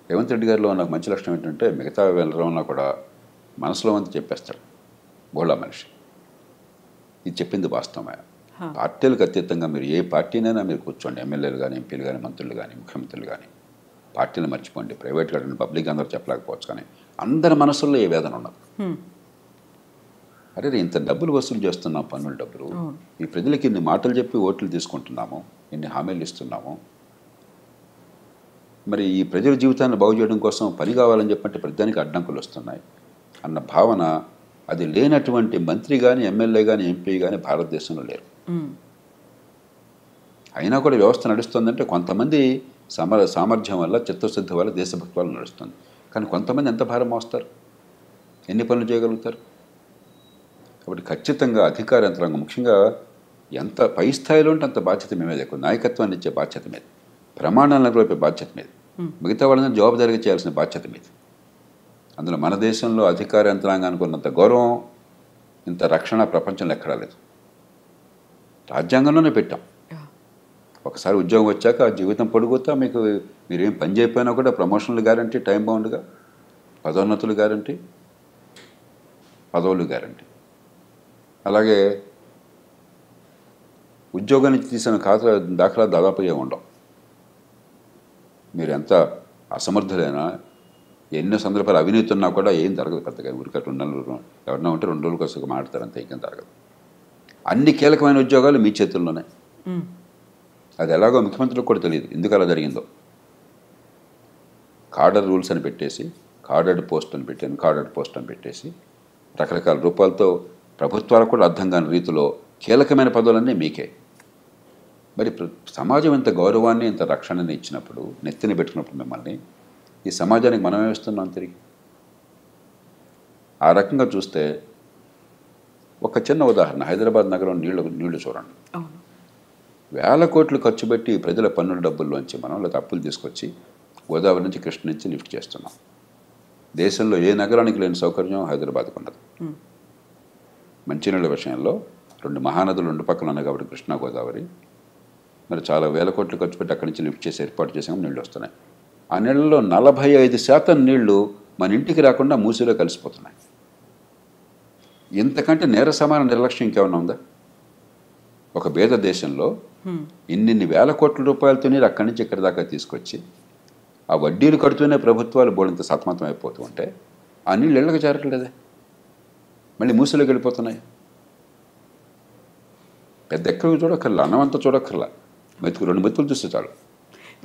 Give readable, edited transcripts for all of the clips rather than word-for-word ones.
రేవంత్ రెడ్డి గారిలో నాకు మంచి లక్షణం ఏంటంటే మిగతా వెళ్ళడంలో కూడా మనసులో అంతా చెప్పేస్తాడు. బోళా మనిషి. ఇది చెప్పింది వాస్తవమే. పార్టీలకు అతీతంగా మీరు ఏ పార్టీనైనా మీరు కూర్చోండి, ఎమ్మెల్యేలు కానీ, ఎంపీలు కానీ, మంత్రులు కానీ, ముఖ్యమంత్రులు కానీ, పార్టీలు మర్చిపోండి. ప్రైవేట్ కానీ పబ్లిక్ అందరూ చెప్పలేకపోవచ్చు, కానీ అందరి మనసుల్లో ఏ వేదన ఉన్నది. అరే ఇంత డబ్బులు వసూలు చేస్తున్నాం, పన్నుల డబ్బులు, ఈ ప్రజలకి ఇన్ని మాటలు చెప్పి ఓట్లు తీసుకుంటున్నాము, ఇన్ని హామీలు ఇస్తున్నాము, మరి ఈ ప్రజల జీవితాన్ని బాగు చేయడం కోసం పని కావాలని చెప్పంటే ప్రతిదానికి అడ్డంకులు వస్తున్నాయి అన్న భావన అది లేనటువంటి మంత్రి కానీ, ఎమ్మెల్యే కానీ, ఎంపీ కానీ భారతదేశంలో లేరు. అయినా కూడా వ్యవస్థ నడుస్తుందంటే కొంతమంది సామర్థ్యం వల్ల, చిత్తశుద్ధి వల్ల, దేశభక్తి వల్ల నడుస్తుంది. కానీ కొంతమంది ఎంత భారం మోస్తారు, ఎన్ని పనులు చేయగలుగుతారు? కాబట్టి ఖచ్చితంగా అధికార యంత్రాంగం ముఖ్యంగా ఎంత పై స్థాయిలో ఉంటే అంత బాధ్యత మీ మీద ఎక్కువ. నాయకత్వాన్ని ఇచ్చే బాధ్యత మీద, ప్రమాణాలను నెలకొల్పే బాధ్యత మీద, మిగతా వాళ్ళని జవాబుదారీగా చేయాల్సిన బాధ్యత మీద. అందులో మన దేశంలో అధికార యంత్రాంగానికి ఉన్నంత గౌరవం, ఇంత రక్షణ ప్రపంచంలో ఎక్కడా లేదు. రాజ్యాంగంలోనే పెట్టాం. ఒకసారి ఉద్యోగం వచ్చాక జీవితం పొడుగుతా మీకు మీరేం పని చేయకపోయినా కూడా ప్రమోషన్లు గ్యారంటీ, టైం బౌండ్గా పదోన్నతులు గ్యారంటీ, పదవులు గ్యారంటీ. అలాగే ఉద్యోగానికి తీసిన దాఖలా దాదాపుగా ఉండవు. మీరు ఎంత అసమర్థులైనా, ఎన్నో సందర్భాలు అవినీతి ఉన్నా కూడా ఏం జరగదు పెద్దగా. ఊరికే 2 నెలలు ఎవరన్నా ఉంటే 2 రోజుల కోసం మాట్లాడతారు అంతే, ఇంకేం జరగదు. అన్ని కీలకమైన ఉద్యోగాలు మీ చేతుల్లోనే. అది ఎలాగో ముఖ్యమంత్రులకు కూడా తెలియదు ఎందుకు అలా జరిగిందో. కార్డర్ రూల్స్ అని పెట్టేసి, కార్డర్డ్ పోస్ట్ అని పెట్టేసి రకరకాల రూపాలతో ప్రభుత్వాలకు కూడా అర్థం కాని రీతిలో కీలకమైన పదవులన్నీ మీకే. మరి సమాజం ఇంత గౌరవాన్ని, ఇంత రక్షణని ఇచ్చినప్పుడు, నెత్తిని పెట్టుకున్నప్పుడు మిమ్మల్ని, ఈ సమాజానికి మనమే ఇస్తున్నాం తిరిగి. ఆ రకంగా చూస్తే ఒక చిన్న ఉదాహరణ, హైదరాబాద్ నగరం నీళ్లు చూడండి. వేల కోట్లు ఖర్చు పెట్టి ప్రజల పన్నుల డబ్బుల్లోంచి మనం లేదా అప్పులు తీసుకొచ్చి గోదావరి నుంచి, కృష్ణ నుంచి లిఫ్ట్ చేస్తున్నాం. దేశంలో ఏ నగరానికి లేని సౌకర్యం హైదరాబాద్కు ఉన్నది. మంచినీళ్ళ విషయంలో 2 మహానదులు 2 పక్కన ఉన్నాయి కాబట్టి కృష్ణా, గోదావరి, మరి చాలా వేల కోట్లు ఖర్చు పెట్టి అక్కడి నుంచి లిఫ్ట్ చేసి ఏర్పాటు చేసాము, నీళ్ళు వస్తున్నాయి. ఆ నీళ్ళలో 45% నీళ్లు మన ఇంటికి రాకుండా మూసిలో కలిసిపోతున్నాయి. ఇంతకంటే నేర సమాన నిర్లక్ష్యం ఇంకేమన్నా ఉందా? ఒక పేద దేశంలో ఇన్ని వేల కోట్ల రూపాయలతో నీరు అక్కడి నుంచి ఇక్కడి దాకా తీసుకొచ్చి ఆ వడ్డీలు కడుతూనే ప్రభుత్వాలు బోడంత సతమతం అయిపోతూ ఉంటే ఆ నీళ్ళు ఇళ్ళకి చేరట్లేదే, మళ్ళీ మూసిలోకి వెళ్ళిపోతున్నాయి. పెద్ద ఎక్కడికి చూడక్కర్లా, అన్నమంతా చూడక్కర్లా, 2 మెతుకులు చూస్తే చాలు.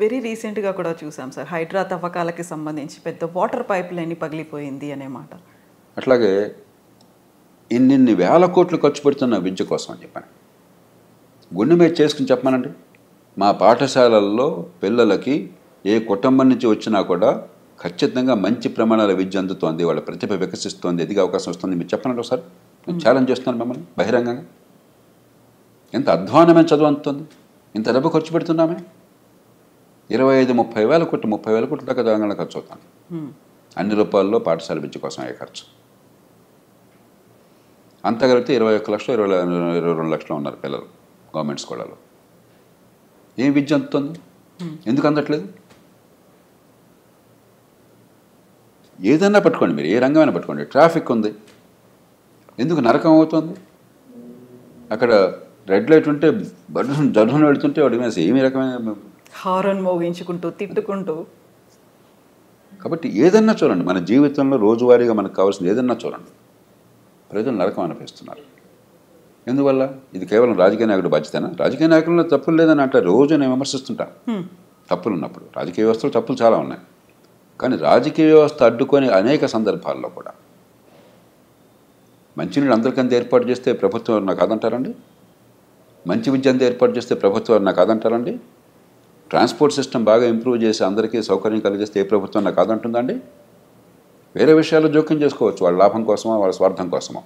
వెరీ రీసెంట్గా కూడా చూసాం సార్, హైడ్రా తవ్వకాలకి సంబంధించి పెద్ద వాటర్ పైప్ లైన్ పగిలిపోయింది అనే మాట. అట్లాగే ఇన్ని వేల కోట్లు ఖర్చు పెడుతున్న విద్య కోసం అని చెప్పాను. గుండె మీద చేసుకుని చెప్పమానండి, మా పాఠశాలల్లో పిల్లలకి ఏ కుటుంబం నుంచి వచ్చినా కూడా ఖచ్చితంగా మంచి ప్రమాణాల విద్య అందుతోంది, వాళ్ళ ప్రతిభ వికసిస్తోంది, ఎదిగే అవకాశం వస్తుంది. మీరు చెప్పనండి ఒకసారి, నేను ఛాలెంజ్ చేస్తున్నాను మిమ్మల్ని బహిరంగంగా. ఎంత అధ్వానమైన చదువు అందుతుంది, ఇంత డబ్బు ఖర్చు పెడుతున్నామే. 25-30 వేల కోట్లు దాకా తెలంగాణ ఖర్చు అవుతుంది అన్ని రూపాయల్లో పాఠశాల విద్య కోసం అయ్యే ఖర్చు. అంతా కలిపితే 21 లక్షలు 22 లక్షలు ఉన్నారు పిల్లలు గవర్నమెంట్ స్కూళ్ళలో. ఏం విద్య అందుతుంది? ఎందుకు అందట్లేదు? ఏదన్నా పట్టుకోండి, మీరు ఏ రంగమైనా పట్టుకోండి. ట్రాఫిక్ ఉంది, ఎందుకు నరకం అవుతుంది? అక్కడ రెడ్ లైట్ ఉంటే జర్మన్ వెళుతుంటే వాడి మీద ఏమి రకమైన హారన్ మోగించుకుంటూ తిట్టుకుంటూ. కాబట్టి ఏదన్నా చూడండి, మన జీవితంలో రోజువారీగా మనకు కావాల్సింది ఏదన్నా చూడండి, ప్రజలు నరకం అనిపిస్తున్నారు. ఎందువల్ల? ఇది కేవలం రాజకీయ నాయకుడు బాధ్యతనా? రాజకీయ నాయకుల్లో తప్పులు లేదని అంటే రోజు నేను విమర్శిస్తుంటాను. తప్పులు ఉన్నప్పుడు రాజకీయ వ్యవస్థలో తప్పులు చాలా ఉన్నాయి, కానీ రాజకీయ వ్యవస్థ అడ్డుకొని అనేక సందర్భాల్లో కూడా మంచినీళ్ళు అందరికంతా ఏర్పాటు చేస్తే ప్రభుత్వం నాకు కాదంటారండి? మంచి విద్య అంతా ఏర్పాటు చేస్తే ప్రభుత్వం నాకు కాదంటారండి? ట్రాన్స్పోర్ట్ సిస్టమ్ బాగా ఇంప్రూవ్ చేసి అందరికీ సౌకర్యం కలిగిస్తే ఏ ప్రభుత్వం నాకు కాదంటుందండి? వేరే విషయాల్లో జోక్యం చేసుకోవచ్చు, వాళ్ళ లాభం కోసమో వాళ్ళ స్వార్థం కోసమో.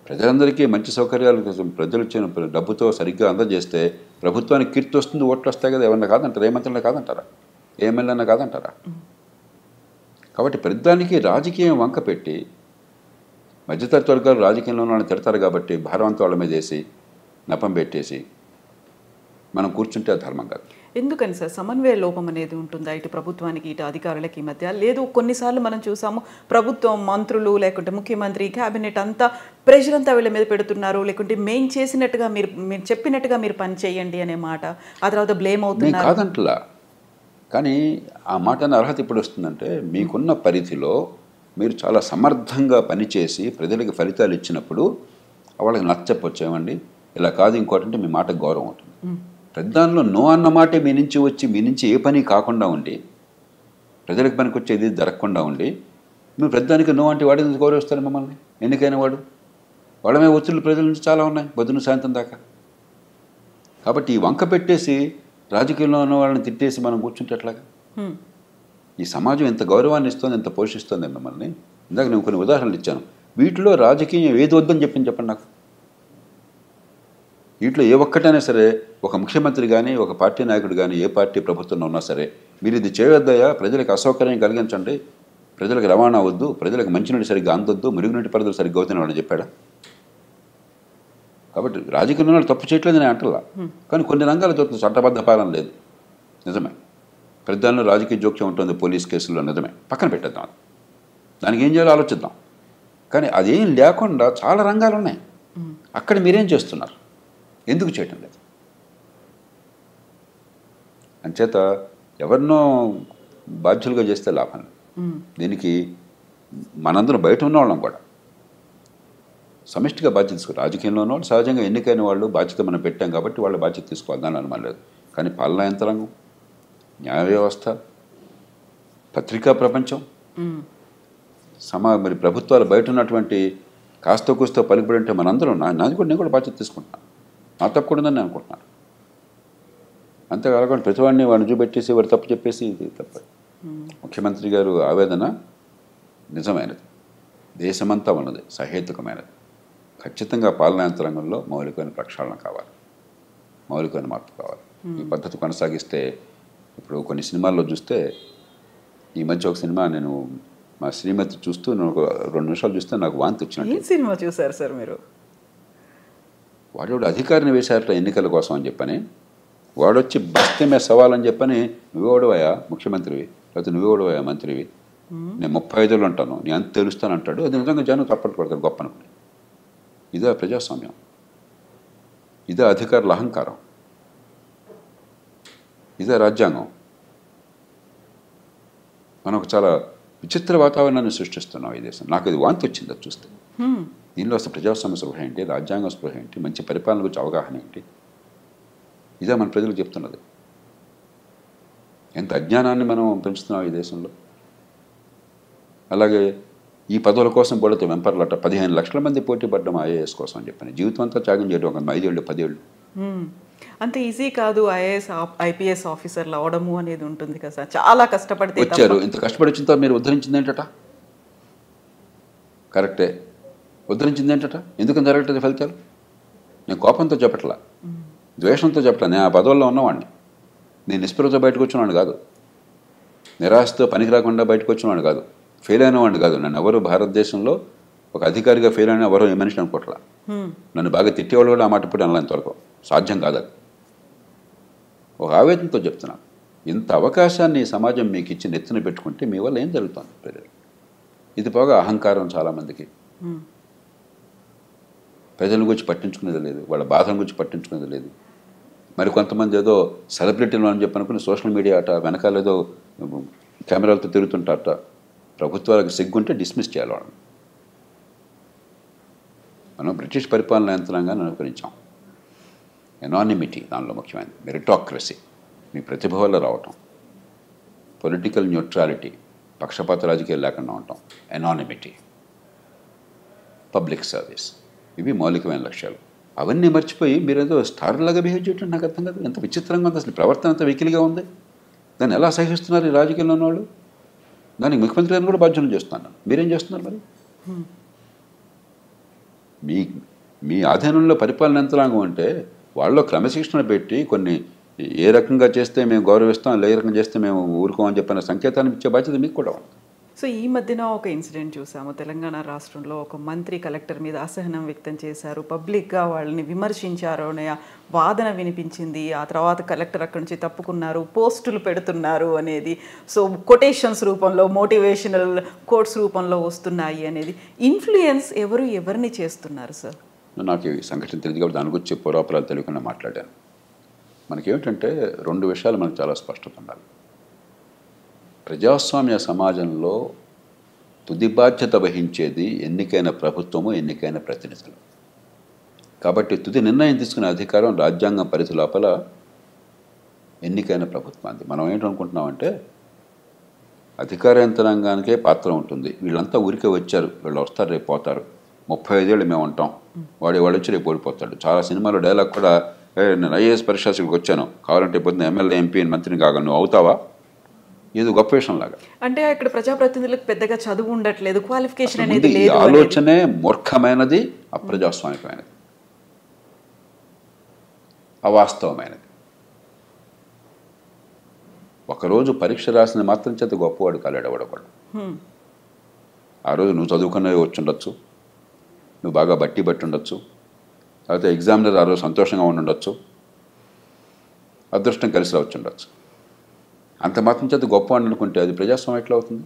ప్రజలందరికీ మంచి సౌకర్యాల కోసం ప్రజలు ఇచ్చిన డబ్బుతో సరిగ్గా అందజేస్తే ప్రభుత్వానికి కీర్తి వస్తుంది, ఓట్లు వస్తాయి కదా. ఎవరన్నా కాదంటారా? ఏ మంత్రులన్నా కాదంటారా? ఏ ఎమ్మెల్యేనా కాదంటారా? కాబట్టి ప్రతిదానికి రాజకీయం వంక పెట్టి మధ్యతరగతి వర్గాలు రాజకీయంలో వాళ్ళని తిడతారు కాబట్టి భారవంతం వాళ్ళ మీద వేసి నపం పెట్టేసి మనం కూర్చుంటే అది ధర్మం కాదు. ఎందుకని సార్ సమన్వయ లోపం అనేది ఉంటుందా ఇటు ప్రభుత్వానికి ఇటు అధికారులకి మధ్య? లేదు కొన్నిసార్లు మనం చూసాము ప్రభుత్వం మంత్రులు లేకుంటే ముఖ్యమంత్రి క్యాబినెట్ అంతా ప్రెషర్ అంతా వీళ్ళ మీద పెడుతున్నారు, లేకుంటే మేము చేసినట్టుగా మీరు చెప్పినట్టుగా మీరు పని చేయండి అనే మాట, ఆ తర్వాత బ్లేమ్ నేను అవుతున్నారు. కాదంటలా, కానీ ఆ మాట అనే అర్హత ఇప్పుడు వస్తుందంటే మీకున్న పరిధిలో మీరు చాలా సమర్థంగా పనిచేసి ప్రజలకు ఫలితాలు ఇచ్చినప్పుడు వాళ్ళకి నచ్చకపోవచ్చు, ఏమండి ఇలా కాదు ఇంకోటి అంటే మీ మాటకు గౌరవం ఉంటుంది. ప్రధానంలో నో అన్న మాటే మీ నుంచి వచ్చి మీ నుంచి ఏ పని కాకుండా ఉండి ప్రజలకు పనికి వచ్చేది జరగకుండా ఉండి మీరు ప్రధానికి నో అంటే వాడు ఎందుకు గౌరవిస్తారు మిమ్మల్ని? ఎన్నికైన వాడమే ఒత్తిళ్ళు ప్రజల నుంచి చాలా ఉన్నాయి పొద్దున్న సాయంత్రం దాకా. కాబట్టి ఈ వంక పెట్టేసి రాజకీయంలో ఉన్న వాళ్ళని తిట్టేసి మనం కూర్చుంటే ఎట్లాగా? ఈ సమాజం ఎంత గౌరవాన్ని ఇస్తుంది, ఎంత పోషిస్తుంది మిమ్మల్ని. ఇందాక నేను కొన్ని ఉదాహరణలు ఇచ్చాను. వీటిలో రాజకీయం ఏది వద్దని చెప్పండి నాకు. వీటిలో ఏ ఒక్కటైనా సరే ఒక ముఖ్యమంత్రి కానీ ఒక పార్టీ నాయకుడు కానీ ఏ పార్టీ ప్రభుత్వంలో ఉన్నా సరే మీరు ఇది చేయొద్దయా, ప్రజలకు అసౌకర్యం కలిగించండి, ప్రజలకు రవాణా వద్దు, ప్రజలకు మంచినీటి సరిగ్గా అందొద్దు, మురుగునీటి పరిధులు సరిగ్గా అవుతున్న వాళ్ళని చెప్పాడా? కాబట్టి రాజకీయ వాళ్ళు తప్పు చేయట్లేదు నేను అంటలా, కానీ కొన్ని రంగాల చూస్తుంది చట్టబద్ధ పాలన లేదు, నిజమే. ప్రధానంలో రాజకీయ జోక్యం ఉంటుంది పోలీస్ కేసుల్లో, నిజమే. పక్కన పెట్టేద్దాం, దానికి ఏం చేయాలో ఆలోచిద్దాం. కానీ అదేం లేకుండా చాలా రంగాలు ఉన్నాయి. అక్కడ మీరేం చేస్తున్నారు, ఎందుకు చేయటం లేదు? అంచేత ఎవరినో బాధ్యులుగా చేస్తే లాభం. దీనికి మనందరం బయట ఉన్న వాళ్ళం కూడా సమిష్టిగా బాధ్యత తీసుకోవాలి. రాజకీయంలో ఉన్న వాళ్ళు సహజంగా ఎన్నికైన వాళ్ళు బాధ్యత మనం పెట్టాం కాబట్టి వాళ్ళ బాధ్యత తీసుకోవాలి, దాని అనుమానం లేదు. కానీ పాలనా యంత్రాంగం, న్యాయ వ్యవస్థ, పత్రికా ప్రపంచం, మరి ప్రభుత్వాలు బయట ఉన్నటువంటి కాస్త కూస్తో పలుకుబడి ఉంటే మనందరం నేను కూడా బాధ్యత తీసుకుంటున్నాను. నా తప్పు కూడా ఉందని నేను అనుకుంటున్నాను. అంతేకాకుండా ప్రతివాడిని వాడిని చూపెట్టేసి వాడు తప్పు చెప్పేసి ఇది తప్ప. ముఖ్యమంత్రి గారు ఆవేదన నిజమైనది, దేశమంతా ఉన్నది, సహేతుకమైనది. ఖచ్చితంగా పాలనా యంత్రాంగంలో మౌలికమైన ప్రక్షాళన కావాలి, మౌలికమైన మార్పు కావాలి. ఈ పద్ధతి కొనసాగిస్తే ఇప్పుడు కొన్ని సినిమాల్లో చూస్తే, ఈ మధ్య ఒక సినిమా నేను మా శ్రీమతి చూస్తూ నేను ఒక 2 నిమిషాలు చూస్తే నాకు వాంతి వచ్చినట్టు. సినిమా చూసారు సార్ మీరు? వాడు అధికారిని వేశారట ఎన్నికల కోసం అని చెప్పని, వాడొచ్చి బస్తమే సవాలని చెప్పని, నువ్వేవాడువయా ముఖ్యమంత్రివి, లేకపోతే నువ్వేవాడువయా మంత్రివి, నేను 35 ఏళ్ళు ఉంటాను, నేను అంత తెలుస్తాను అంటాడు. అది నిజంగా జనం తప్పట్టు పడతారు గొప్ప అనుకుని. ఇదే ప్రజాస్వామ్యం, ఇదే అధికారుల అహంకారం, ఇదే రాజ్యాంగం. మనం ఒక చాలా విచిత్ర వాతావరణాన్ని సృష్టిస్తున్నాం ఈ దేశం. నాకు ఇది వాంతి వచ్చింది అది చూస్తే. దీనిలో అసలు ప్రజాస్వామ్య స్పృహ ఏంటి, రాజ్యాంగ స్పృహ ఏంటి, మంచి పరిపాలన గురించి అవగాహన ఏంటి, ఇదే మన ప్రజలకు చెప్తున్నది. ఎంత అజ్ఞానాన్ని మనం పెంచుతున్నాం ఈ దేశంలో. అలాగే ఈ పదవుల కోసం పడితే వెంపర్లట 15 లక్షల మంది పోటీ పడ్డం ఐఏఎస్ కోసం అని చెప్పని, జీవితం అంతా త్యాగం చేయడం, ఒక 5 ఏళ్ళు 10 ఏళ్ళు. అంత ఈజీ కాదు ఐఏఎస్ ఐపీఎస్ ఆఫీసర్లు అవడము అనేది ఉంటుంది కదా సార్, చాలా కష్టపడితే వచ్చారు. ఇంత కష్టపడి వచ్చిన తర్వాత మీరు ఉద్ధరించింది ఏంటట? కరెక్టే, ఉద్ధరించింది ఏంటట? ఎందుకని జరగట్లేదు ఫలితాలు? నేను కోపంతో చెప్పట్లా, ద్వేషంతో చెప్పట్లా. నేను ఆ పదవుల్లో ఉన్నవాడిని, నేను నిస్పృహతో బయటకు వచ్చినవాడిని కాదు, నిరాశతో పనికి రాకుండా బయటకు వచ్చినవాడిని కాదు, ఫెయిల్ అయిన వాడిని కాదు. నన్ను ఎవరు భారతదేశంలో ఒక అధికారిగా ఫెయిల్ అయిన ఎవరో ఏ మనిషిని అనుకోవట్లా. నన్ను బాగా తిట్టేవాళ్ళు కూడా ఆ మాట ఇప్పుడు అనలా, ఇంతవరకు సాధ్యం కాదు. అది ఒక ఆవేదనతో చెప్తున్నాను. ఇంత అవకాశాన్ని సమాజం మీకు ఇచ్చి నెత్తిన పెట్టుకుంటే మీ వల్ల ఏం జరుగుతుంది ప్రజలు? ఇది పోగా అహంకారం చాలామందికి. ప్రజల గురించి పట్టించుకునేది లేదు, వాళ్ళ బాధల గురించి పట్టించుకునేది లేదు. మరి కొంతమంది ఏదో సెలబ్రిటీలు అని చెప్పి అనుకుని సోషల్ మీడియా అట వెనకాల ఏదో కెమెరాలతో తిరుగుతుంటారట. ప్రభుత్వాలకు సిగ్గుంటే డిస్మిస్ చేయాలి వాళ్ళని. మనం బ్రిటిష్ పరిపాలన యంత్రాంగాన్ని అనుకరించాం. ఎనానిమిటీ దానిలో ముఖ్యమైనది, మెరిటాక్రసీ, మీ ప్రతిభ వల్ల రావటం, పొలిటికల్ న్యూట్రాలిటీ, పక్షపాత రాజకీయాలు లేకుండా ఉండటం, ఎనానిమిటీ, పబ్లిక్ సర్వీస్, ఇవి మౌలికమైన లక్ష్యాలు. అవన్నీ మర్చిపోయి మీరేదో స్టార్లాగా బిహేవ్ చేయటం నాకు అర్థం కాదు. ఎంత విచిత్రంగా ఉంది అసలు, ప్రవర్తన ఎంత వెకిలిగా ఉంది. దాన్ని ఎలా సహిస్తున్నారు ఈ రాజకీయంలో ఉన్నవాళ్ళు? దానికి ముఖ్యమంత్రి గారిని కూడా బాధ్యతలు చేస్తున్నాను. మీరేం చేస్తున్నారు మరి? మీ ఆధీనంలో పరిపాలన యంత్రాంగం అంటే వాళ్ళలో క్రమశిక్షణ పెట్టి కొన్ని ఏ రకంగా చేస్తే మేము గౌరవిస్తాం, ఏ రకంగా చేస్తే మేము ఊరుకోమని చెప్పిన సంకేతాన్ని ఇచ్చే బాధ్యత మీకు కూడా ఉంది. సో ఈ మధ్యన ఒక ఇన్సిడెంట్ చూసాము. తెలంగాణ రాష్ట్రంలో ఒక మంత్రి కలెక్టర్ మీద అసహనం వ్యక్తం చేశారు, పబ్లిక్గా వాళ్ళని విమర్శించారు అనే వాదన వినిపించింది. ఆ తర్వాత కలెక్టర్ అక్కడి నుంచి తప్పుకున్నారు, పోస్టులు పెడుతున్నారు అనేది, సో కొటేషన్స్ రూపంలో, మోటివేషనల్ కోట్స్ రూపంలో వస్తున్నాయి అనేది. ఇన్ఫ్లుయెన్స్ ఎవరిని చేస్తున్నారు సార్? నాకు ఈ సంఘటన తెలియదు కాబట్టి దాని గురించి పూర్వాపరాలు తెలియకుండా మాట్లాడాను. మనకేమిటంటే 2 విషయాలు మనకు చాలా స్పష్టత ఉండాలి. ప్రజాస్వామ్య సమాజంలో తుది బాధ్యత వహించేది ఎన్నికైన ప్రభుత్వము, ఎన్నికైన ప్రతినిధులు. కాబట్టి తుది నిర్ణయం తీసుకునే అధికారం రాజ్యాంగం పరిధి లోపల ఎన్నికైన ప్రభుత్వానికి. మనం ఏంటనుకుంటున్నామంటే అధికార యంత్రాంగానికే పాత్ర ఉంటుంది, వీళ్ళంతా ఊరికే వచ్చారు, వీళ్ళు వస్తారు రేపు పోతారు, 35 ఏళ్ళు మేము ఉంటాం, వాడు వచ్చి రేపు ఓడిపోతాడు. చాలా సినిమాలో డైలాగ్ కూడా, నేను ఐఏఎస్ పరీక్షకి వచ్చాను, కావాలంటే పొద్దున్న ఎమ్మెల్యే ఎంపీ మంత్రిని కాగా నువ్వు అవుతావా, ఇది గొప్ప విషయం లాగా. అంటే ఇక్కడ ప్రజాప్రతినిధులకు పెద్దగా చదువు ఉండట్లేదు, క్వాలిఫికేషన్ అనేది లేదు. ఆలోచనే మూర్ఖమైనది, అప్రజాస్వామికమైనది, అవాస్తవమైనది. ఒకరోజు పరీక్ష రాసిన మాత్రం చేత గొప్పవాడు కాలేడు ఎవడొకడు. ఆ రోజు నువ్వు చదువుకున్నవి వచ్చి ఉండొచ్చు, నువ్వు బాగా బట్టి ఉండొచ్చు, లేకపోతే ఎగ్జామినర్ ఆ రోజు సంతోషంగా ఉండొచ్చు, అదృష్టం కలిసి వచ్చి ఉండొచ్చు. అంత మాత్రం చేత గొప్పవాడిని అనుకుంటే అది ప్రజాస్వామ్యం ఎట్లా అవుతుంది?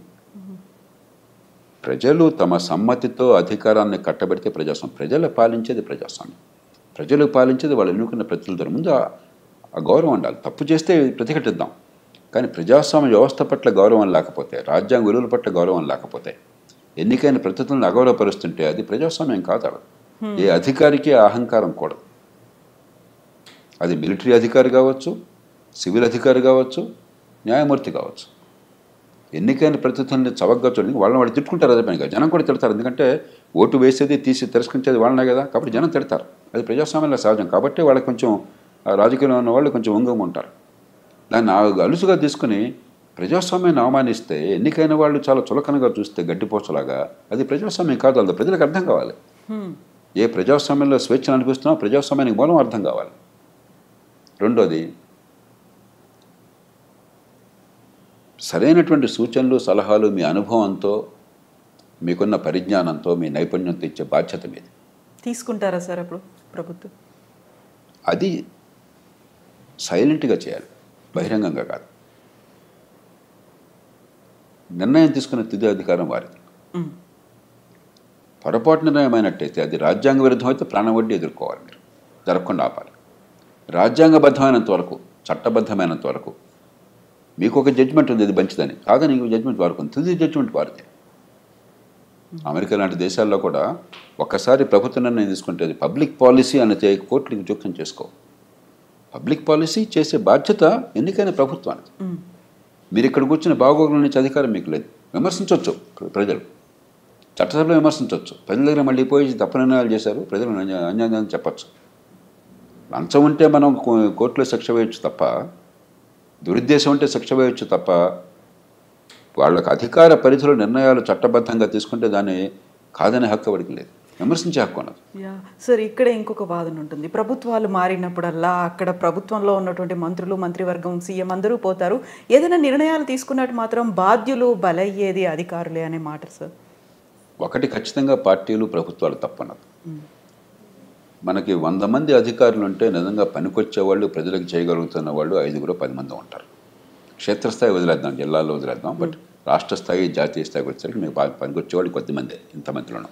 ప్రజలు తమ సమ్మతితో అధికారాన్ని కట్టబెడితే ప్రజాస్వామ్యం. ప్రజలు పాలించేది ప్రజాస్వామ్యం. ప్రజలు పాలించేది వాళ్ళు ఎన్నుకున్న ప్రతినిధుల ముందు ఆ గౌరవం ఉండాలి. తప్పు చేస్తే ప్రతిఘటిద్దాం, కానీ ప్రజాస్వామ్య వ్యవస్థ పట్ల గౌరవం లేకపోతే, రాజ్యాంగ విలువల పట్ల గౌరవం లేకపోతే, ఎన్నికైన ప్రతినిధులను అగౌరవపరుస్తుంటే అది ప్రజాస్వామ్యం కాదు. ఏ అధికారికి అహంకారం కూడదు. అది మిలిటరీ అధికారి కావచ్చు, సివిల్ అధికారి కావచ్చు, న్యాయమూర్తి కావచ్చు. ఎన్నికైన ప్రతినిధుల్ని చవకగా చూడండి, వాళ్ళు తిట్టుకుంటారు. అదే పనిగా జనం కూడా తిడతారు. ఎందుకంటే ఓటు వేసేది తీసి తిరస్కరించేది వాళ్ళనే కదా, కాబట్టి జనం తిడతారు. అది ప్రజాస్వామ్యంలో సహజం. కాబట్టి వాళ్ళకి కొంచెం రాజకీయంలో ఉన్న వాళ్ళు కొంచెం వంగం ఉంటారు. దాన్ని అలుసుగా తీసుకుని ప్రజాస్వామ్యాన్ని అవమానిస్తే, ఎన్నికైన వాళ్ళు చాలా చులకనగా చూస్తే గడ్డిపోచలాగా, అది ప్రజాస్వామ్యం కాదు. అది ప్రజలకు అర్థం కావాలి. ఏ ప్రజాస్వామ్యంలో స్వేచ్ఛను అనిపిస్తున్నా ప్రజాస్వామ్యానికి మూలం అర్థం కావాలి. రెండోది, సరైనటువంటి సూచనలు, సలహాలు మీ అనుభవంతో, మీకున్న పరిజ్ఞానంతో, మీ నైపుణ్యంతో ఇచ్చే బాధ్యత మీది. తీసుకుంటారా సార్ అప్పుడు ప్రభుత్వం? అది సైలెంట్గా చేయాలి, బహిరంగంగా కాదు. నిర్ణయం తీసుకునే తుది అధికారం వారిది. పొరపాటు నిర్ణయం అయినట్టయితే, అది రాజ్యాంగ విరుద్ధం అయితే ప్రాణం వడ్డీ ఎదుర్కోవాలి. మీరు జరగకుండా ఆపాలి. రాజ్యాంగబద్ధమైనంత వరకు, చట్టబద్ధమైనంత వరకు మీకు ఒక జడ్జిమెంట్ ఉంది, ఇది మంచిదని. కాదని ఇంకో జడ్జిమెంట్ వారుకుంది, తుది జడ్జిమెంట్ వారిదే. అమెరికా లాంటి దేశాల్లో కూడా ఒక్కసారి ప్రభుత్వ నిర్ణయం తీసుకుంటే అది పబ్లిక్ పాలసీ అనేది కోర్టులకు జోక్యం చేసుకో. పబ్లిక్ పాలసీ చేసే బాధ్యత ఎన్నికైన ప్రభుత్వానికి. మీరు ఇక్కడ కూర్చుని బాగోగుల నుంచి అధికారం మీకు లేదు. విమర్శించవచ్చు ప్రజలు, చట్టసభలో విమర్శించవచ్చు. ప్రజల దగ్గర మళ్ళీ పోయి తప్పు నిర్ణయాలు చేశారు, ప్రజలు అన్యాయం చెప్పచ్చు. లంచం ఉంటే మనం కోర్టులో శిక్ష వేయచ్చు తప్ప, దురుద్దేశం ఉంటే శిక్ష వేయచ్చు తప్ప, వాళ్ళకి అధికార పరిధిలో నిర్ణయాలు చట్టబద్ధంగా తీసుకుంటే దాన్ని కాదనే హక్కు ఎవరికి లేదు, విమర్శించే హక్కు ఉన్నది. సార్, ఇక్కడ ఇంకొక వాదన ఉంటుంది. ప్రభుత్వాలు మారినప్పుడల్లా అక్కడ ప్రభుత్వంలో ఉన్నటువంటి మంత్రులు, మంత్రివర్గం, సీఎం అందరూ పోతారు. ఏదైనా నిర్ణయాలు తీసుకున్నట్టు మాత్రం బాధ్యులు బలయ్యేది అధికారులే అనే మాట సార్. ఒకటి ఖచ్చితంగా పార్టీలు, ప్రభుత్వాలు తప్పన్నది. మనకి 100 మంది అధికారులు ఉంటే నిజంగా పనికొచ్చే వాళ్ళు, ప్రజలకు చేయగలుగుతున్న వాళ్ళు 5-10 మంది ఉంటారు. క్షేత్రస్థాయి వదిలేద్దాం, జిల్లాలో వదిలేద్దాం, బట్ రాష్ట్ర స్థాయి, జాతీయ స్థాయికి వచ్చేసరికి మీకు పనికొచ్చేవాళ్ళు కొద్దిమంది, ఇంతమందిలోనూ.